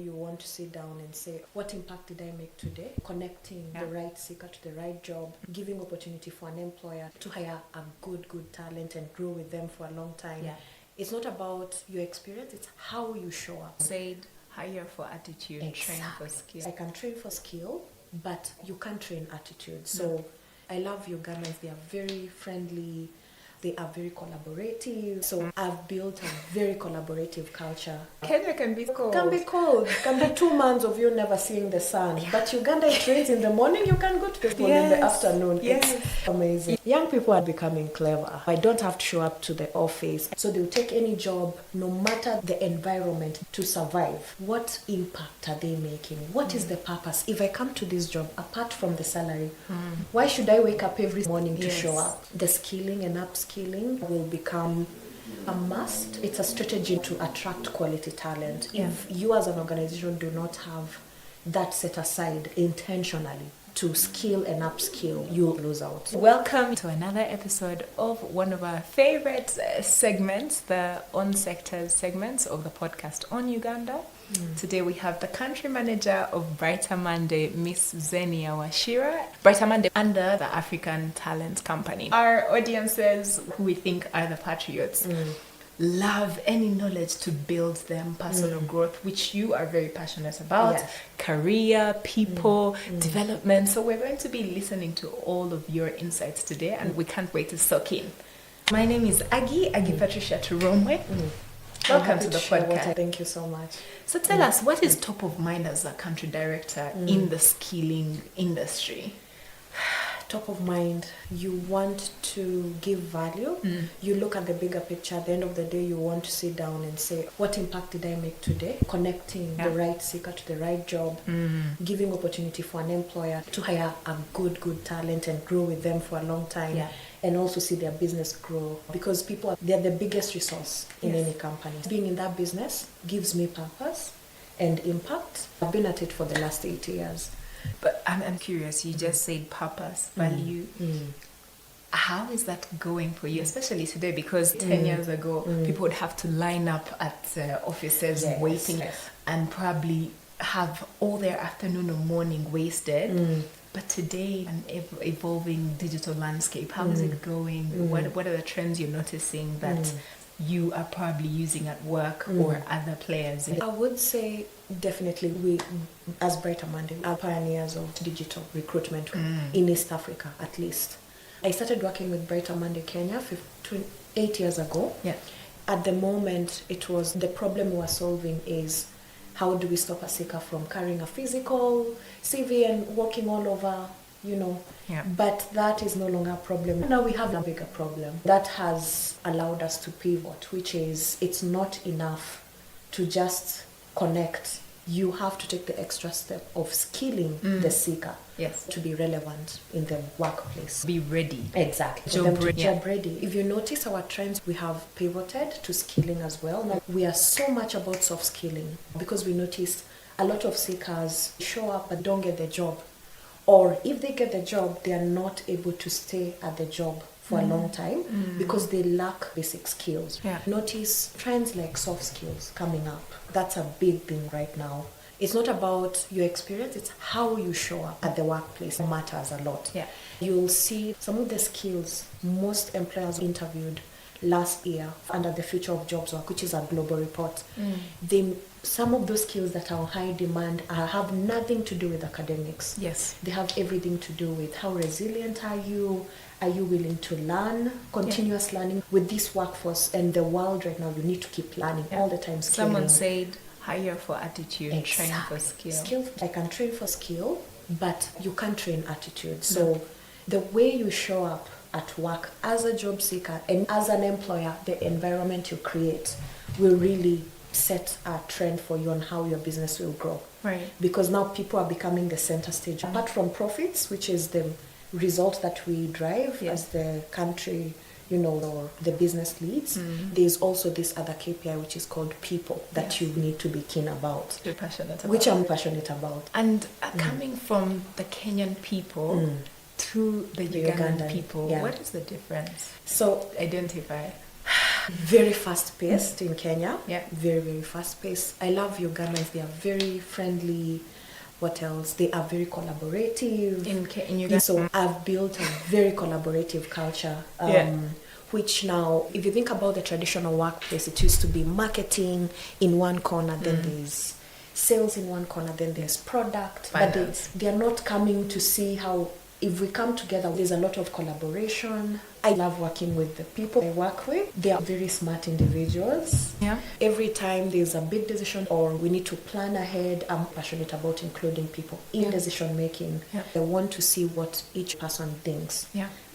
You want to sit down and say, what impact did I make today? Connecting the right seeker to the right job, giving opportunity for an employer to hire a good talent and grow with them for a long time. Yeah. It's not about your experience, it's how you show up. Said, hire for attitude, train for skill. I can train for skill, but you can't train attitude. So I love Ugandans. They are very friendly. They are very collaborative. So I've built a very collaborative culture. Kenya can be cold. Can be 2 months of you never seeing the sun. Yeah. But Uganda, it rains in the morning, you can go to the school in the afternoon. Yes. It's amazing. Young people are becoming clever. I don't have to show up to the office. So they'll take any job, no matter the environment, to survive. What impact are they making? What is the purpose? If I come to this job, apart from the salary, why should I wake up every morning to show up? The skilling and upskilling will become a must. It's a strategy to attract quality talent. If you as an organization do not have that set aside intentionally to skill and upskill, you'll lose out. Welcome to another episode of one of our favorite segments, the On Sectors segments of the podcast on Uganda. Today we have the Country Manager of BrighterMonday, Miss Xenia Wachira. BrighterMonday under the African Talent Company. Our audiences, who we think are the patriots, love any knowledge to build them personal growth, which you are very passionate about. Career, people, development. So we're going to be listening to all of your insights today, and we can't wait to soak in. My name is Aggie Patricia Turomwe. Welcome to the podcast. Thank you so much. So tell us, what is top of mind as a country director in the skilling industry? Top of mind, you want to give value. You look at the bigger picture. At the end of the day, you want to sit down and say, what impact did I make today? Connecting the right seeker to the right job, giving opportunity for an employer to hire a good talent and grow with them for a long time. And also see their business grow, because people, they're the biggest resource in any company. Being in that business gives me purpose and impact. I've been at it for the last 8 years. But I'm curious, you just said purpose, value. How is that going for you, especially today? Because 10 years ago, people would have to line up at offices waiting and probably have all their afternoon or morning wasted. But today, an evolving digital landscape, how is it going? What are the trends you're noticing that you are probably using at work or other players? I would say definitely we, as BrighterMonday, are pioneers of digital recruitment in East Africa, at least. I started working with BrighterMonday Kenya 8 years ago. At the moment, it was the problem we were solving is, how do we stop a seeker from carrying a physical CV and walking all over, But that is no longer a problem. Now we have a bigger problem. That has allowed us to pivot, which is it's not enough to just connect. You have to take the extra step of skilling the seeker to be relevant in the workplace. Be ready. Exactly. Job ready. If you notice our trends, we have pivoted to skilling as well. Now we are so much about soft skilling because we noticed a lot of seekers show up but don't get the job. Or if they get the job, they are not able to stay at the job for a long time because they lack basic skills. Notice trends like soft skills coming up. That's a big thing right now. It's not about your experience, it's how you show up at the workplace. It matters a lot. You'll see some of the skills most employers interviewed last year under the Future of Jobs Work, which is a global report. Some of those skills that are on high demand have nothing to do with academics. They have everything to do with how resilient are you? Are you willing to learn? Continuous learning. With this workforce and the world right now, you need to keep learning all the time. Skilling. Someone said, hire for attitude, train for skill. I can train for skill, but you can't train attitude. So the way you show up at work as a job seeker and as an employer, the environment you create will really set a trend for you on how your business will grow. Because now people are becoming the center stage. Apart from profits, which is the result that we drive as the country, or the business leads, there's also this other KPI which is called people that you need to be keen about. You're passionate about. Which I'm passionate about. And coming from the Kenyan people to the Ugandan people, what is the difference? So identify. Very fast-paced in Kenya. Yeah. Very, very fast-paced. I love Ugandans. They are very friendly. What else? They are very collaborative. In Uganda. So I've built a very collaborative culture. Which now, if you think about the traditional workplace, it used to be marketing in one corner, then there's sales in one corner, then there's product. Finance. But they are not coming to see how, if we come together, there's a lot of collaboration. I love working with the people I work with. They are very smart individuals. Yeah. Every time there's a big decision or we need to plan ahead, I'm passionate about including people in decision making. Yeah. I want to see what each person thinks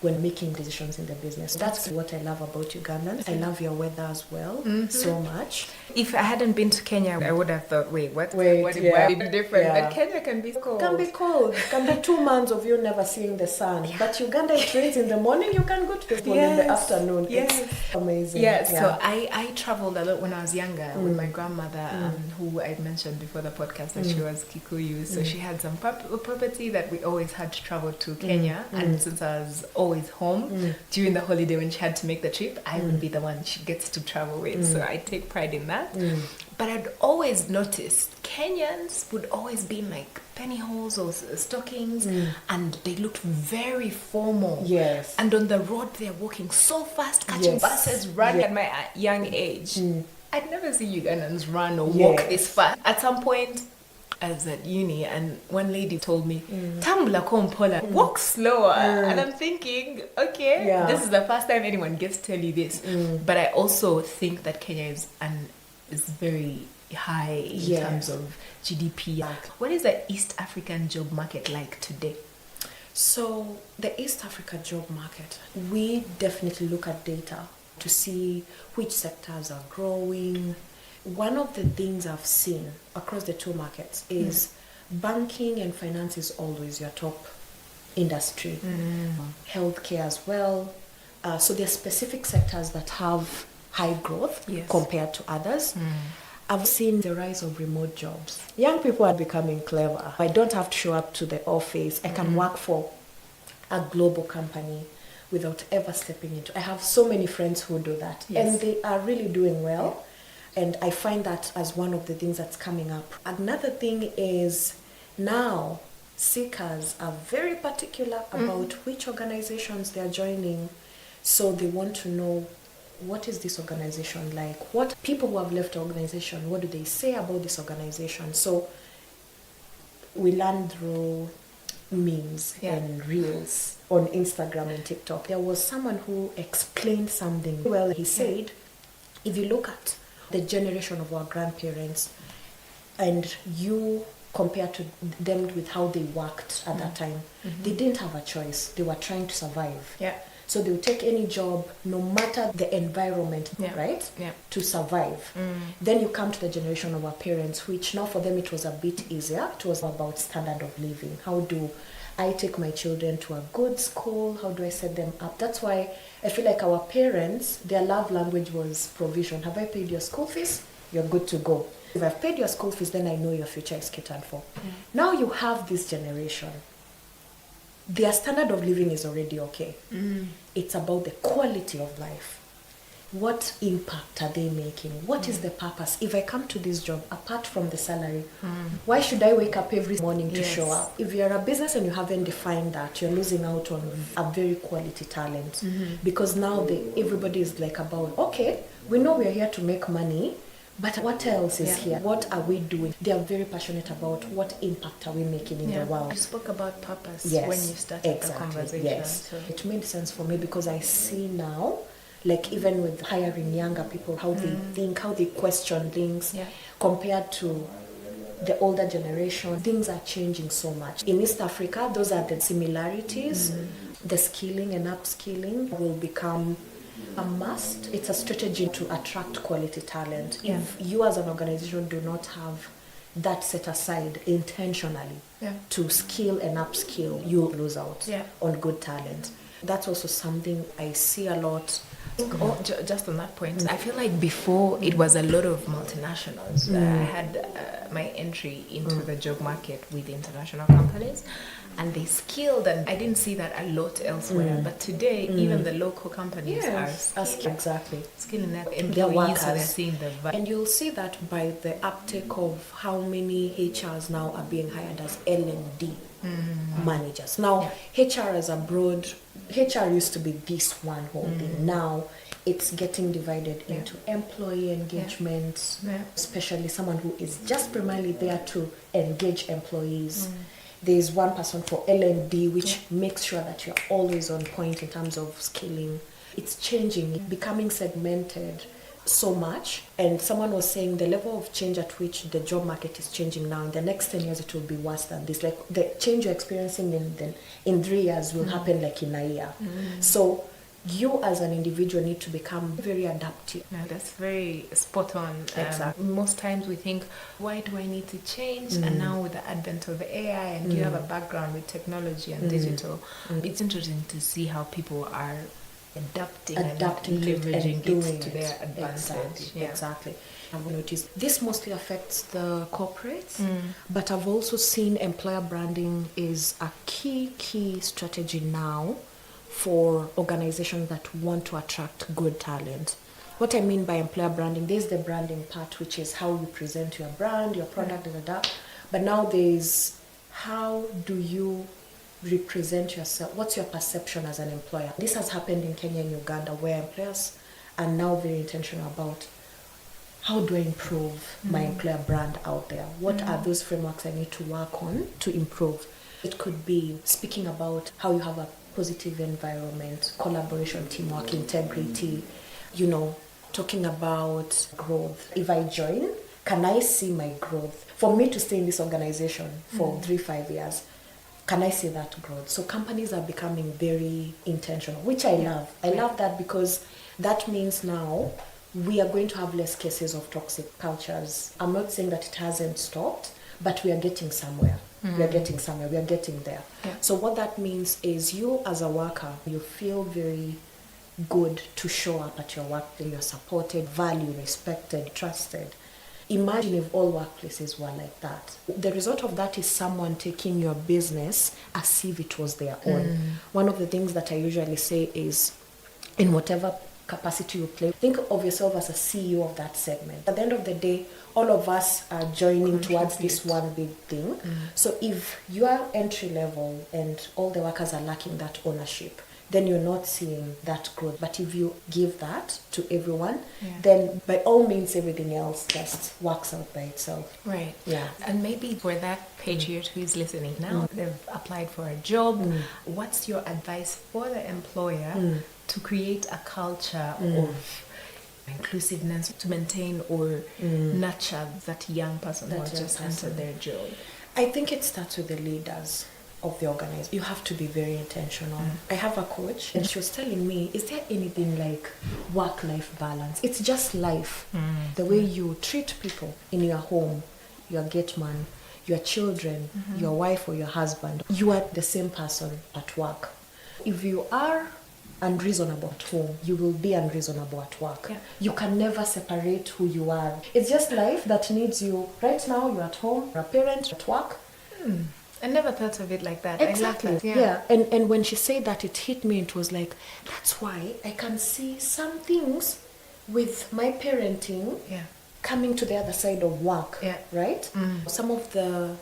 when making decisions in the business. That's what I love about Ugandans. I love your weather as well so much. If I hadn't been to Kenya, I would have thought, what Why be different? But Kenya can be cold. Can be cold. Can be 2 months of you never seeing the sun. But Uganda, it rains in the morning, you can go to the school in the afternoon. It's amazing. So I traveled a lot when I was younger with my grandmother, who I mentioned before the podcast that she was Kikuyu. So she had some property that we always had to travel to Kenya. And since I was always home during the holiday when she had to make the trip, I would be the one she gets to travel with. So I take pride in that. But I'd always noticed Kenyans would always be in like pennyholes or stockings, and they looked very formal. Yes. And on the road, they're walking so fast, catching buses, running at my young age. I'd never see Ugandans run or walk this fast. At some point, I was at uni, and one lady told me, "Tambula kompola, walk slower." And I'm thinking, okay, this is the first time anyone gets to tell you this. But I also think that Kenya is very high in terms of GDP. What is the East African job market like today? So the East Africa job market, we definitely look at data to see which sectors are growing. One of the things I've seen across the two markets is banking and finance is always your top industry. Healthcare as well. So there are specific sectors that have high growth compared to others. I've seen the rise of remote jobs. Young people are becoming clever. I don't have to show up to the office. I can work for a global company without ever stepping into. I have so many friends who do that. And they are really doing well. And I find that as one of the things that's coming up. Another thing is now seekers are very particular about which organizations they are joining. So they want to know, what is this organization like? What people who have left the organization, what do they say about this organization? So we learn through memes and reels on Instagram and TikTok. There was someone who explained something well. He said, if you look at the generation of our grandparents and you compare to them with how they worked at that time, they didn't have a choice. They were trying to survive. So they would take any job, no matter the environment, right? To survive. Then you come to the generation of our parents, which now for them it was a bit easier. It was about standard of living. How do I take my children to a good school? How do I set them up? That's why I feel like our parents, their love language was provision. Have I paid your school fees? You're good to go. If I've paid your school fees, then I know your future is catered for. Now you have this generation. Their standard of living is already okay. It's about the quality of life. What impact are they making? What is the purpose? If I come to this job, apart from the salary, why should I wake up every morning to show up? If you're a business and you haven't defined that, you're losing out on a very quality talent. Because now everybody is like about, okay, we know we're here to make money, but what else is here? What are we doing? They are very passionate about what impact are we making in the world. You spoke about purpose when you started the conversation. So. It made sense for me because I see now, like even with hiring younger people, how they think, how they question things compared to the older generation. Things are changing so much. In East Africa, those are the similarities. The skilling and upskilling will become a must. It's a strategy to attract quality talent. If you as an organization do not have that set aside intentionally to skill and upskill, you'll lose out on good talent. That's also something I see a lot Just on that point, I feel like before it was a lot of multinationals. I had my entry into the job market with international companies, and they skilled, and I didn't see that a lot elsewhere. But today, even the local companies are skilling their employees, so they're seeing the value. And you'll see that by the uptake of how many HRs now are being hired as L&D managers. Now, HR as a broad, HR used to be this one whole thing. Now, it's getting divided into employee engagement, especially someone who is just primarily there to engage employees. There's one person for L&D, which makes sure that you're always on point in terms of skilling. It's changing, becoming segmented so much. And someone was saying the level of change at which the job market is changing now, in the next 10 years, it will be worse than this. Like the change you're experiencing in 3 years will happen like in a year. So you as an individual need to become very adaptive. No, that's very spot on. Exactly. Most times we think, why do I need to change? And now with the advent of AI, and you have a background with technology and digital, it's interesting to see how people are adapting and leveraging it to their advantage. Exactly. I've noticed this mostly affects the corporates, but I've also seen employer branding is a key strategy now for organizations that want to attract good talent. What I mean by employer branding, there's the branding part, which is how you present your brand, your product, but now there's how do you represent yourself? What's your perception as an employer? This has happened in Kenya and Uganda, where employers are now very intentional about how do I improve my employer brand out there? What are those frameworks I need to work on to improve? It could be speaking about how you have a positive environment, collaboration, teamwork, integrity, talking about growth. If I join, can I see my growth? For me to stay in this organization for 3-5 years, can I see that growth? So companies are becoming very intentional, which I love. I love that because that means now we are going to have less cases of toxic cultures. I'm not saying that it hasn't stopped, but we are getting somewhere. We are getting somewhere. We are getting there. Yeah. So what that means is you as a worker, you feel very good to show up at your workplace. You're supported, valued, respected, trusted. Imagine if all workplaces were like that. The result of that is someone taking your business as if it was their own. One of the things that I usually say is, in whatever capacity you play, think of yourself as a CEO of that segment. At the end of the day, all of us are joining towards this one big thing. So if you are entry level and all the workers are lacking that ownership, then you're not seeing that growth. But if you give that to everyone, then by all means everything else just works out by itself. Right. Yeah. And maybe for that patriot who is listening now, they've applied for a job. What's your advice for the employer to create a culture of inclusiveness, to maintain or nurture that young person who has just entered their job? I think it starts with the leaders of the organization. You have to be very intentional. I have a coach and she was telling me, is there anything like work-life balance? It's just life. The way you treat people in your home, your gate man, your children, your wife or your husband, you are the same person at work. If you are unreasonable at home, you will be unreasonable at work. You can never separate who you are. It's just life that needs you. Right now you're at home, you're a parent, at work. I never thought of it like that. Exactly. I love that. Yeah. And when she said that, it hit me. It was like, that's why I can see some things with my parenting coming to the other side of work. Right? Some of the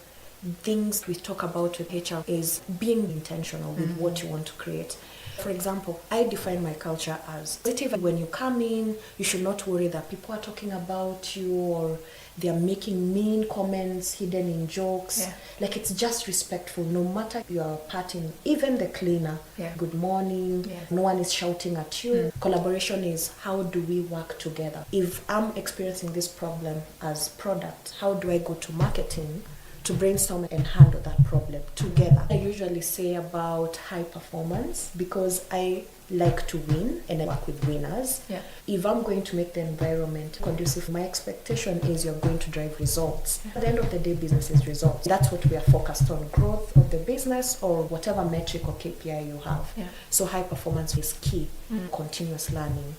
things we talk about with HR is being intentional with what you want to create. For example, I define my culture as positive. When you come in, you should not worry that people are talking about you or they are making mean comments hidden in jokes. Like, it's just respectful, no matter your part in, even the cleaner. Good morning. No one is shouting at you. Collaboration is, how do we work together? If I'm experiencing this problem as product, how do I go to marketing to brainstorm and handle that problem together. I usually say about high performance because I like to win and I work with winners. Yeah. If I'm going to make the environment conducive, my expectation is you're going to drive results. At the end of the day, business is results. That's what we are focused on, growth of the business or whatever metric or KPI you have. Yeah. So high performance is key. Continuous learning.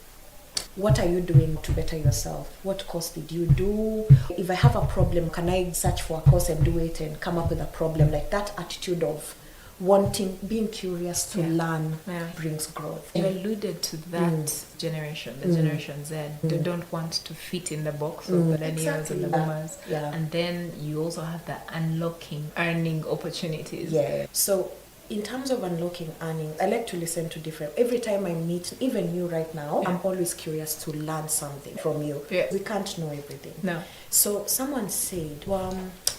What are you doing to better yourself? What course did you do? If I have a problem, can I search for a course and do it and come up with a problem? Like that attitude of wanting, being curious to learn brings growth. You alluded to that generation, the Generation Z. They don't want to fit in the box of the millennials and the boomers. Yeah. And then you also have the unlocking earning opportunities. Yeah. So in terms of unlocking earnings, I like to listen to different. Every time I meet, even you right now, I'm always curious to learn something from you. Yeah. We can't know everything. No. So someone said,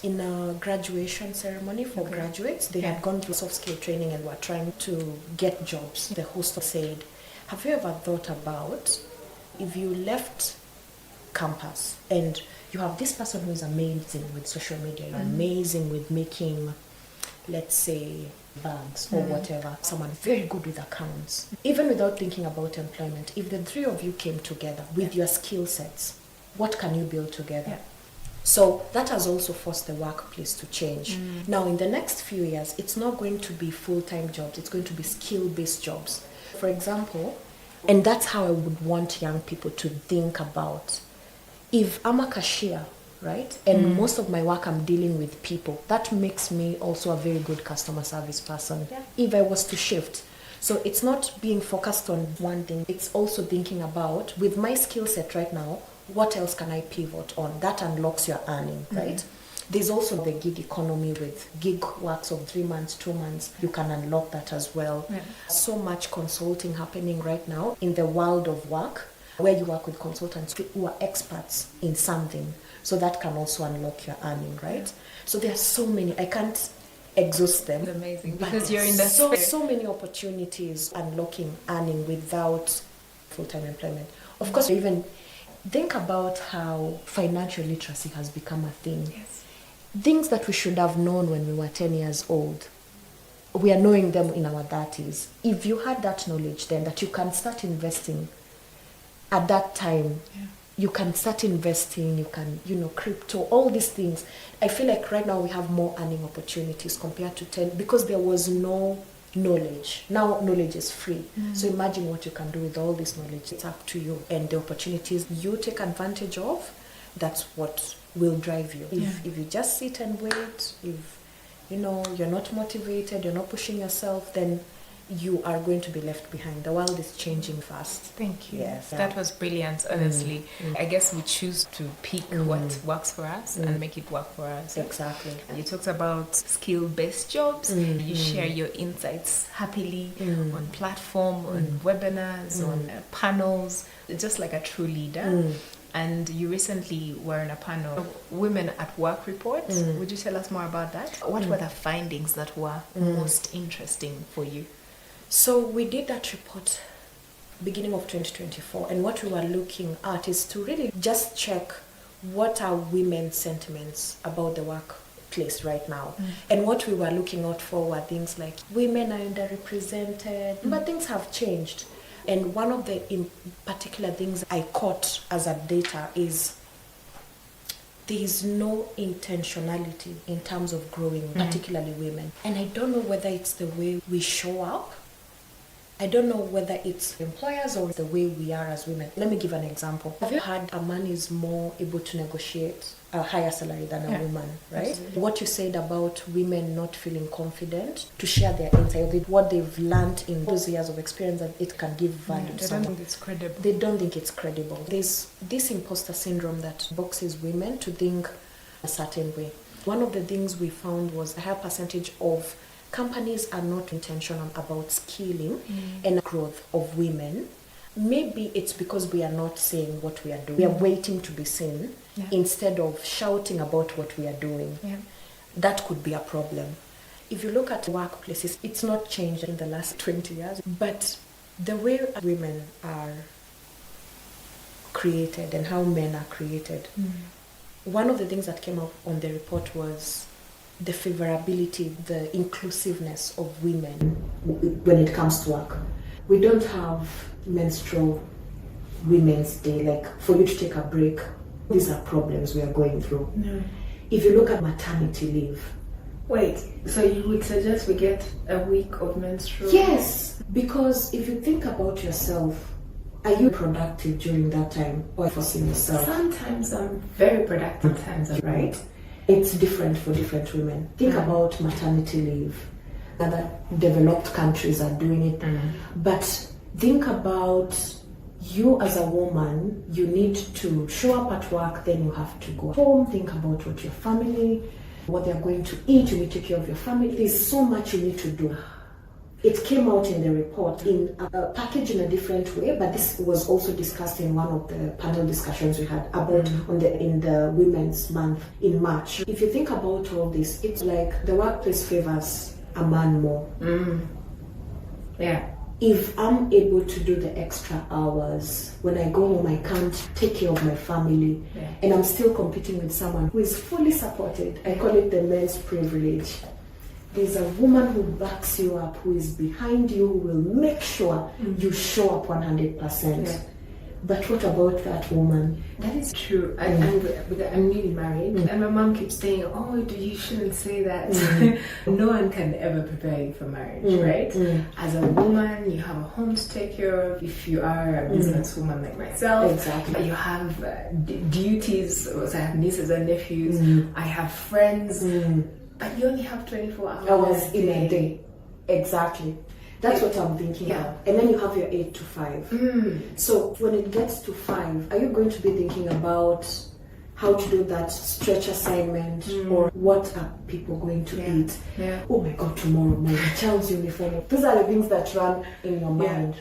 in a graduation ceremony for graduates, they had gone through soft skill training and were trying to get jobs. The host said, have you ever thought about if you left campus and you have this person who is amazing with social media, you're amazing with making, let's say, bags or whatever, someone very good with accounts, even without thinking about employment, if the three of you came together with your skill sets, what can you build together? Yeah. So that has also forced the workplace to change. Now in the next few years, it's not going to be full-time jobs, it's going to be skill-based jobs. For example, and that's how I would want young people to think about, if I'm a cashier, right? And most of my work I'm dealing with people. That makes me also a very good customer service person. Yeah. If I was to shift. So it's not being focused on one thing. It's also thinking about, with my skill set right now, what else can I pivot on? That unlocks your earning, right? There's also the gig economy with gig works of 3 months, 2 months. You can unlock that as well. Yeah. So much consulting happening right now in the world of work, where you work with consultants who are experts in something. So that can also unlock your earning, right? Yeah. So there are so many. I can't exhaust them. It's amazing because you're in the so many opportunities unlocking earning without full-time employment. Of course, even think about how financial literacy has become a thing. Yes. Things that we should have known when we were 10 years old, we are knowing them in our 30s. If you had that knowledge then, that you can start investing at that time, you can start investing, you can, crypto, all these things. I feel like right now we have more earning opportunities compared to 10 because there was no knowledge. Now knowledge is free. So imagine what you can do with all this knowledge. It's up to you. And the opportunities you take advantage of, that's what will drive you. If you just sit and wait, if you're not motivated, you're not pushing yourself, then you are going to be left behind. The world is changing fast. Thank you. Yes. That was brilliant, honestly. I guess we choose to pick what works for us and make it work for us. Exactly. You talked about skill-based jobs. You share your insights happily on platform, on webinars, on panels, just like a true leader. And you recently were in a panel, Women at Work report. Would you tell us more about that? What were the findings that were most interesting for you? So we did that report beginning of 2024, and what we were looking at is to really just check what are women's sentiments about the workplace right now. And what we were looking out for were things like women are underrepresented, but things have changed. And one of the in particular things I caught as a data is there is no intentionality in terms of growing, particularly women. And I don't know whether it's the way we show up. I don't know whether it's employers or the way we are as women. Let me give an example. Have you heard a man is more able to negotiate a higher salary than a woman, right? Absolutely. What you said about women not feeling confident to share their insight, what they've learned in those years of experience, that it can give value to someone. They don't think it's credible. They don't think it's credible. There's this imposter syndrome that boxes women to think a certain way. One of the things we found was a higher percentage of companies are not intentional about skilling and growth of women. Maybe it's because we are not saying what we are doing. We are waiting to be seen instead of shouting about what we are doing. That could be a problem. If you look at workplaces, it's not changed in the last 20 years, but the way women are created and how men are created. One of the things that came up on the report was the favorability, the inclusiveness of women when it comes to work. We don't have menstrual Women's Day, like for you to take a break. These are problems we are going through. No. If you look at maternity leave. Wait, so you would suggest we get a week of menstrual? Yes, because if you think about yourself, are you productive during that time or forcing yourself? Sometimes I'm very productive, sometimes I'm right. It's different for different women. Think about maternity leave. Other developed countries are doing it. But think about you as a woman, you need to show up at work, then you have to go home, think about what your family, what they're going to eat, you need to take care of your family. There's so much you need to do. It came out in the report in a package in a different way, but this was also discussed in one of the panel discussions we had about in the Women's Month in March. If you think about all this, it's like the workplace favors a man more. Yeah. If I'm able to do the extra hours, when I go home I can't take care of my family, and I'm still competing with someone who is fully supported. I call it the men's privilege. There's a woman who backs you up, who is behind you, who will make sure you show up 100%. Yeah. But what about that woman? That is true. I'm newly married, and my mom keeps saying, "Oh, you shouldn't say that." No one can ever prepare you for marriage, right? As a woman, you have a home to take care of. If you are a businesswoman like myself, exactly, you have duties. So I have nieces and nephews. I have friends, but you only have 24 hours in a day. Exactly. That's what I'm thinking of. And then you have your 8 to 5. So when it gets to 5, are you going to be thinking about how to do that stretch assignment or what are people going to eat? Oh my God, tomorrow my child's uniform. Those are the things that run in your mind.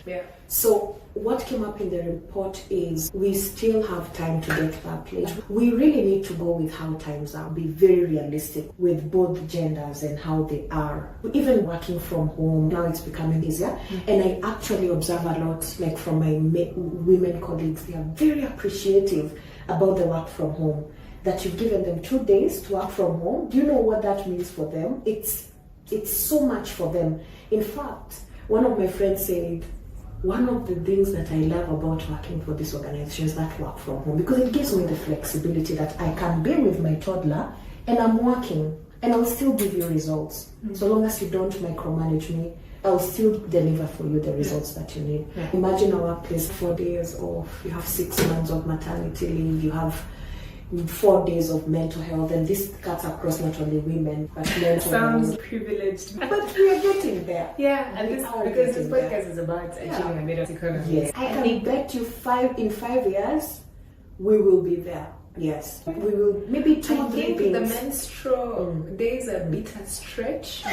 So what came up in the report is we still have time to get to that place. We really need to go with how times are, be very realistic with both genders and how they are. Even working from home, now it's becoming easier. And I actually observe a lot, like from my women colleagues, they are very appreciative about the work from home. That you've given them 2 days to work from home. Do you know what that means for them? It's so much for them. In fact, one of my friends said, one of the things that I love about working for this organization is that work from home, because it gives me the flexibility that I can be with my toddler and I'm working and I'll still give you results. So long as you don't micromanage me, I'll still deliver for you the results that you need. Imagine a workplace, 4 days off, you have 6 months of maternity leave, you have 4 days of mental health, and this cuts across not only women but mental Sounds health. privileged. But we are getting there. And because this podcast is about achieving a better economy. Yes. I can bet you in 5 years we will be there. Yes. We will maybe 2 or 3 think things. the menstrual days are a bit a stretch,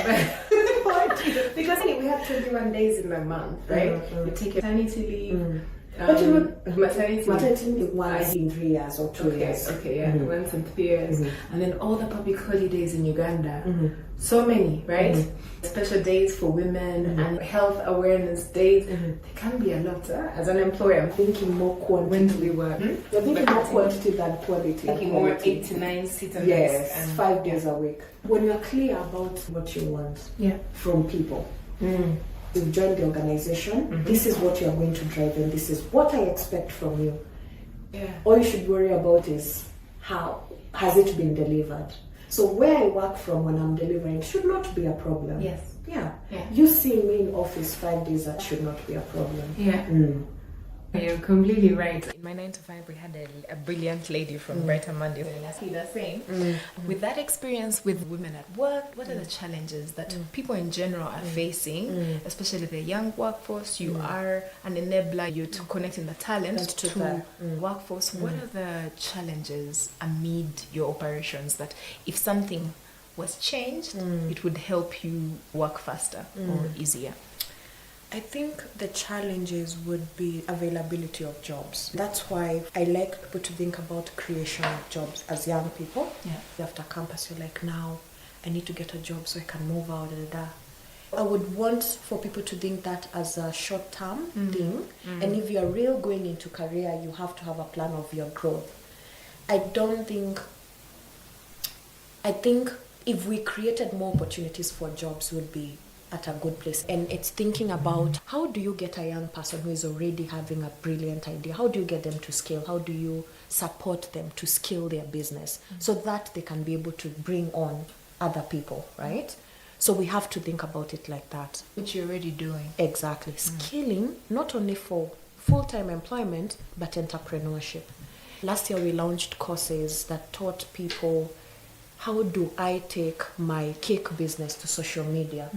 because we have 21 days in the month, right? We take maternity leave. Maternity leave once in 3 years or 2 years. Once in 3 years. And then all the public holidays in Uganda. So many, right? Special days for women and health awareness days. They can be a lot. As an employer, I'm thinking more quantity. When do we work? You're thinking more quantity than quality. Thinking more 8 to 9 sit and yes, and 5 days a week. When you're clear about what you want from people, you've joined the organization, this is what you're going to drive and this is what I expect from you. All you should worry about is how has it been delivered. So where I work from when I'm delivering should not be a problem. You see me in office 5 days, that should not be a problem. You're completely right. In my 9 to 5, we had a brilliant lady from BrighterMonday. With that experience with women at work, what are the challenges that people in general are facing, especially the young workforce? You are an enabler, you're connecting the talent to the workforce. What are the challenges amid your operations that if something was changed, it would help you work faster or easier? I think the challenges would be availability of jobs. That's why I like people to think about creation of jobs as young people. After campus, you're like, now I need to get a job so I can move out. I would want for people to think that as a short-term thing. And if you're real going into career, you have to have a plan of your growth. I think if we created more opportunities for jobs, would be at a good place. And it's thinking about how do you get a young person who is already having a brilliant idea? How do you get them to scale? How do you support them to scale their business so that they can be able to bring on other people, right? So we have to think about it like that. Which you're already doing. Exactly. Skilling, not only for full-time employment, but entrepreneurship. Last year we launched courses that taught people, how do I take my cake business to social media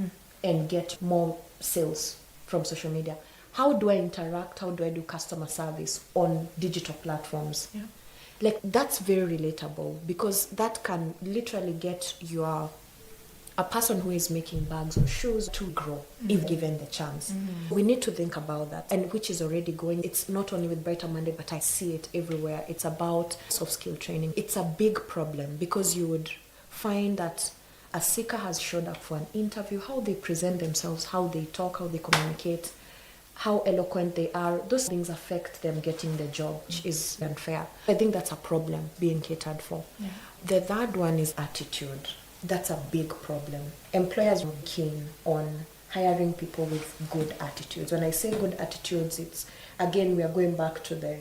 and get more sales from social media? How do I interact? How do I do customer service on digital platforms? Yeah. Like, that's very relatable, because that can literally get a person who is making bags or shoes to grow if given the chance. We need to think about that, and which is already going. It's not only with BrighterMonday, but I see it everywhere. It's about soft skill training. It's a big problem, because you would find that a seeker has showed up for an interview, how they present themselves, how they talk, how they communicate, how eloquent they are. Those things affect them getting the job, which is unfair. I think that's a problem being catered for. Yeah. The third one is attitude. That's a big problem. Employers are keen on hiring people with good attitudes. When I say good attitudes, it's, again, we are going back to the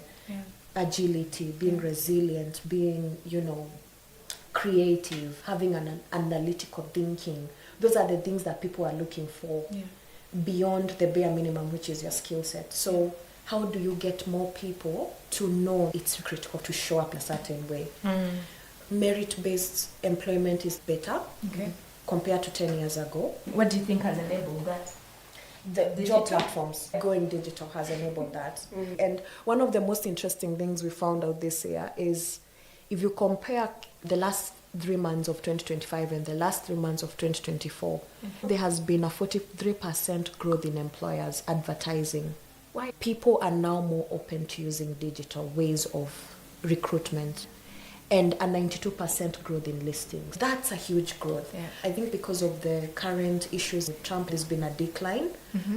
agility, being resilient, being, creative, having an analytical thinking. Those are the things that people are looking for beyond the bare minimum, which is your skill set. So how do you get more people to know it's critical to show up in a certain way? Merit-based employment is better compared to 10 years ago. What do you think has enabled that? The job platforms going digital has enabled that. And one of the most interesting things we found out this year is, if you compare the last 3 months of 2025 and the last 3 months of 2024, there has been a 43% growth in employers advertising. Why? People are now more open to using digital ways of recruitment, and a 92% growth in listings. That's a huge growth. Yeah. I think because of the current issues with Trump, there's been a decline,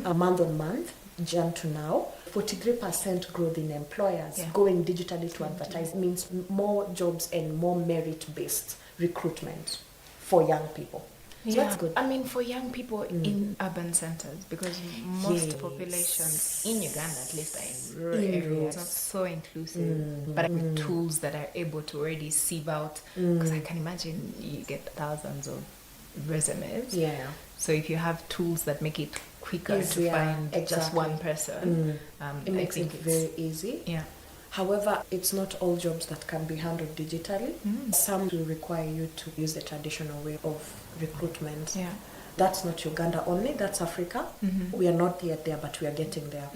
a month on month, Jan to now. 43% growth in employers going digitally to advertise means more jobs and more merit-based recruitment for young people. So that's good. I mean, for young people in urban centers, because most populations in Uganda, at least, are in rural areas. It's not so inclusive, but with tools that are able to already sieve out. Because I can imagine you get thousands of resumes. Yeah. So if you have tools that make it quicker to find just one person, it makes it very easy. Yeah. However, it's not all jobs that can be handled digitally. Some will require you to use the traditional way of recruitment. Yeah. That's not Uganda only, that's Africa. We are not yet there, but we are getting there.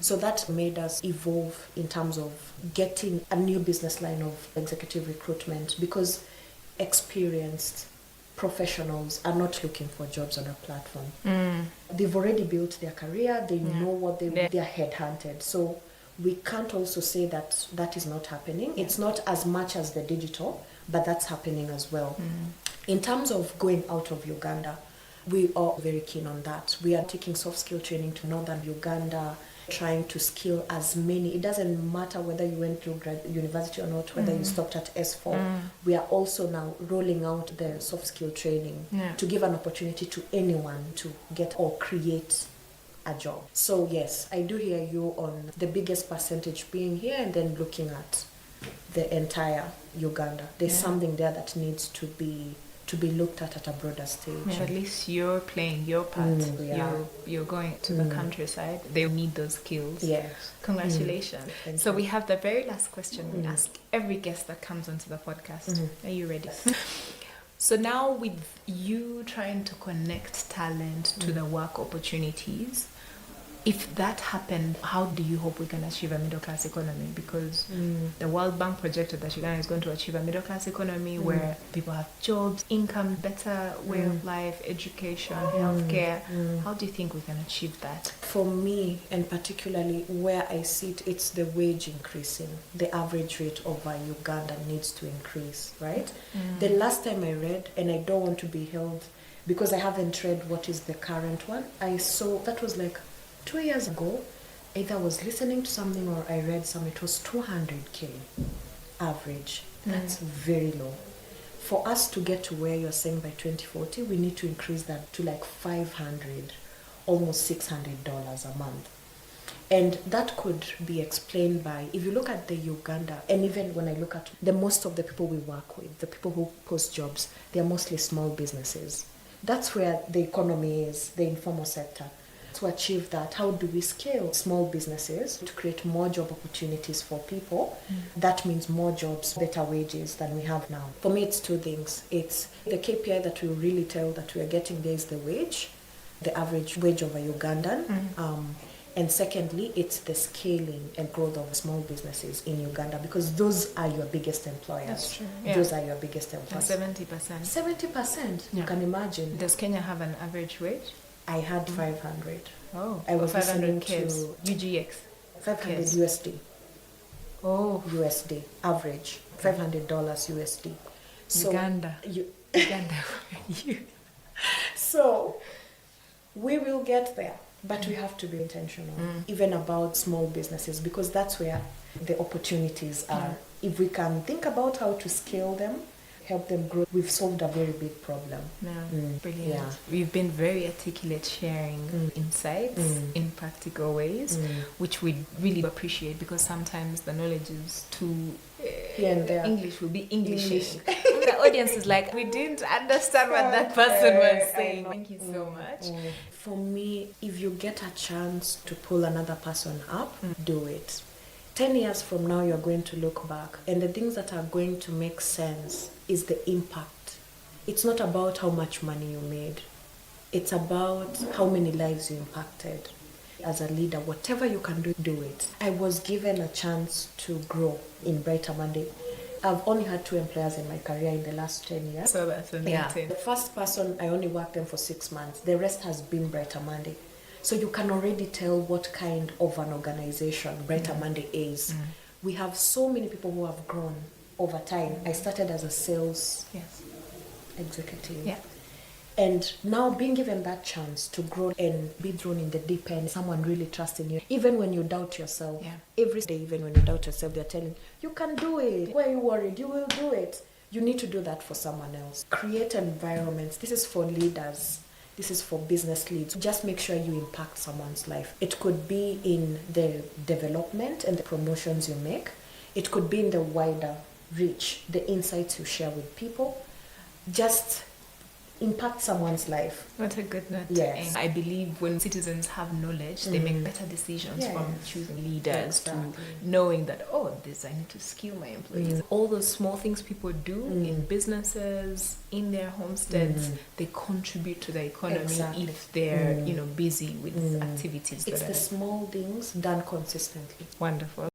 So that made us evolve in terms of getting a new business line of executive recruitment, because experienced professionals are not looking for jobs on a platform. They've already built their career, they know what they are headhunted. So we can't also say that that is not happening. It's not as much as the digital, but that's happening as well. In terms of going out of Uganda, we are very keen on that. We are taking soft skill training to northern Uganda, trying to skill as many. It doesn't matter whether you went to university or not, whether you stopped at S4. We are also now rolling out the soft skill training to give an opportunity to anyone to get or create a job. So yes, I do hear you on the biggest percentage being here and then looking at the entire Uganda. There's something there that needs to be looked at a broader stage. Yeah, at least you're playing your part. You're going to the countryside. They need those skills. Yes. Congratulations. So we have the very last question we ask every guest that comes onto the podcast. Are you ready? So now, with you trying to connect talent to the work opportunities, if that happened, how do you hope we can achieve a middle-class economy? Because the World Bank projected that Uganda is going to achieve a middle-class economy where people have jobs, income, better way of life, education, healthcare. How do you think we can achieve that? For me, and particularly where I see it, it's the wage increasing. The average rate of Uganda needs to increase, right? The last time I read, and I don't want to be held, because I haven't read what is the current one, I saw, that was like 2 years ago, either I was listening to something or I read something, it was 200K average. That's very low. For us to get to where you're saying by 2040, we need to increase that to like $500, almost $600 a month. And that could be explained by, if you look at the Uganda, and even when I look at the most of the people we work with, the people who post jobs, they're mostly small businesses. That's where the economy is, the informal sector. To achieve that, how do we scale small businesses to create more job opportunities for people? That means more jobs, better wages than we have now. For me, it's two things. It's the KPI that will really tell that we are getting there is the wage, the average wage of a Ugandan. And secondly, it's the scaling and growth of small businesses in Uganda, because those are your biggest employers. That's true. Yeah. Those are your biggest employers. 70%. 70%, you can imagine. Does Kenya have an average wage? I had 500. Oh, I was 500 listening kids. to UGX. 500 Kids. USD. Oh, USD average, $500 USD. So Uganda. Uganda. So we will get there, but we have to be intentional, even about small businesses, because that's where the opportunities are. If we can think about how to scale them, help them grow, we've solved a very big problem. Brilliant. Yeah. We've been very articulate, sharing insights in practical ways, which we really appreciate, because sometimes the knowledge is too Here and there. English will be English. The audience is like, we didn't understand what that person was saying. Thank you so much. For me, if you get a chance to pull another person up, do it. 10 years from now, you're going to look back, and the things that are going to make sense is the impact. It's not about how much money you made. It's about how many lives you impacted. As a leader, whatever you can do, do it. I was given a chance to grow in BrighterMonday. I've only had 2 employers in my career in the last 10 years. So that's amazing. Yeah. The first person, I only worked them for 6 months. The rest has been BrighterMonday. So you can already tell what kind of an organization BrighterMonday is. We have so many people who have grown over time. I started as a sales executive. Yeah. And now being given that chance to grow and be thrown in the deep end, someone really trusting you, even when you doubt yourself. Every day, even when you doubt yourself, they're telling you can do it. Why are you worried? You will do it. You need to do that for someone else. Create environments. This is for leaders. This is for business leads. Just make sure you impact someone's life. It could be in the development and the promotions you make. It could be in the wider reach, the insights you share with people. Just impact someone's life. What a good note. Yes. I believe when citizens have knowledge, they make better decisions from choosing leaders to knowing that, this I need to skill my employees. All those small things people do in businesses, in their homesteads, they contribute to the economy if they're busy with activities. It's the small things done consistently. Wonderful.